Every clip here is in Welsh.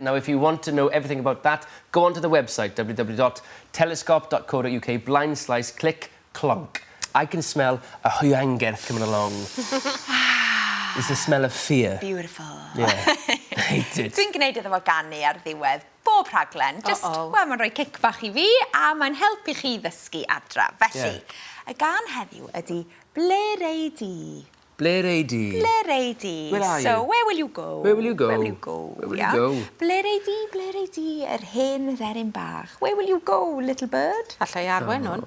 Now, if you want to know everything about that, go onto the website, www.telescope.co.uk, blind slice, click, clonk. I can smell a hwyangerth coming along. It's the smell of fear. Beautiful. Yeah, I hate it. Dwi'n gwneud iddo fo ganu ar ddiwedd bob rhaglen. Just, wel, mae'n rhoi cic bach i fi, a mae'n helpu chi ddysgu adra. Felly, y gan heddiw ydy Ble'r. Ble'r. Ble'r. Where are you? So, where will you go? Where will you go? Where will you go? Where will you go? Ble'r, yr hen dderyn bach. Where will you go, little bird? Allai arwain hwn.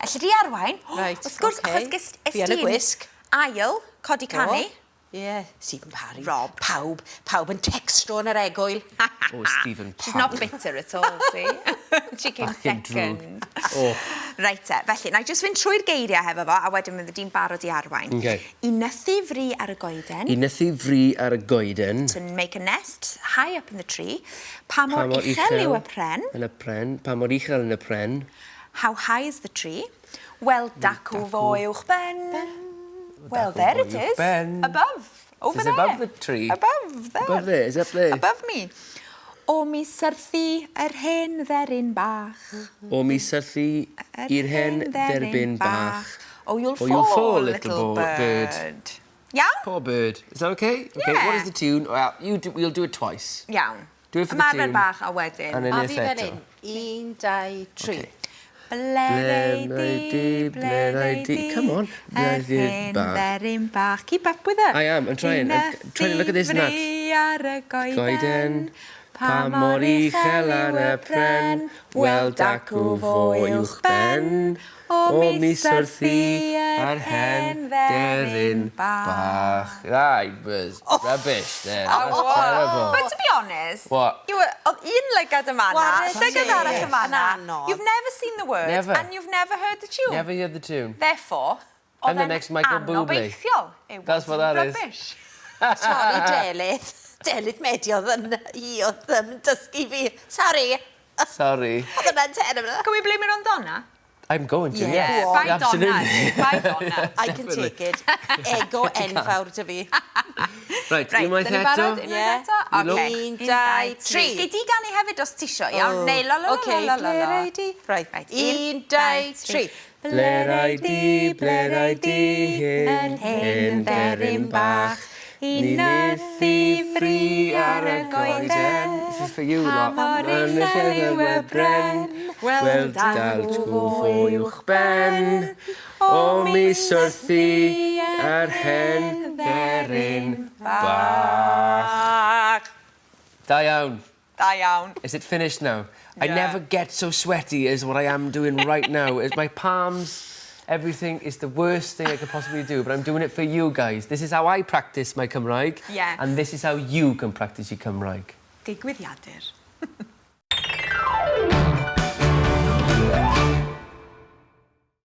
Allai di arwain? Right, Wrth gwrs, okay. achos Fi yn y gwisg. Ail, codi canu. Ie, Stephen Parry. Rob. Pawb yn textro yn yr egoil. Oh, Stephen Parry. She's not bitter at all, see? She came second. Oh. Right, felly, na i just fynd trwy'r geiriau hefo fo, a wedyn mynd di'n barod i arwain. Okay. I nythu fri ar y goeden. I nythu fri ar y goeden. To make a nest high up in the tree. Pa mor uchel yw y pren. Yn y pren. Pa mor uchel yn y pren. How high is the tree? Wel, dacw fo uwch ben. Well, there it is. Above. Over there. It's above the tree. Above there. Above there. Is that there? Above me. O mi syrthu yr hen dderyn bach. O mi syrthu i'r hen dderbyn bach. Oh, you'll fall, little bird. Iawn? Poor bird. Is that okay? Okay, Yeah. what is the tune? Well, we'll do it twice. Iawn. Do it for the tune. Ymarfer bach a wedyn. And then A if fi fel un. 1, 2, 3. Ble'r. Come on. Yr hen dderyn bach. Keep up with it. I am. I'm trying. I'm trying to look at this and that. I ar y goeden. Goeden. Pa mor uchel ar y pren. Wel dacw fo uwch ben. O mi syrthu ar hen dderyn bach. That was rubbish there. That's terrible. But to be honest, What? you were un lygad y manna, lygad arall y manna. Anodd. You've never seen the word, Never. and you've never heard the tune. Never heard the tune. Therefore, I'm the next Michael Bublé. It That's what that is. rubbish. Sorry, Delyth. Delyth mediodd yn i oedd yn dysgu fi. Sorry. Sorry. Oedd yna'n terrible. Can we blame it on Donna? I'm going to, Yeah. yes. By Donna. Absolutely. By Donna. I can take it. Ego enfawr dy fi. Right, Right, unwaith dyn ni'n barod? eto. Unwaith eto? You look. Okay. 1, 2, 3. Gei di ganu hefyd os tisio, iawn? Neu la la la Okay, la la la. Ble'r. Right. Right. 1, 2, 3. Ble'r, hen dderyn bach. I nythu fri ar y goeden. This is for you, lot. mor uchel yw y bren. Wel dacw fo uwch ben. O mi syrthu ar hen dderyn bach. Da iawn. Da iawn. Is it finished now? I Yeah. never get so sweaty as what I am doing right now. It's my palms, everything is the worst thing I could possibly do, but I'm doing it for you guys. This is how I practice my Cymraeg, Yeah. and this is how you can practice your Cymraeg. Digwyddiadur.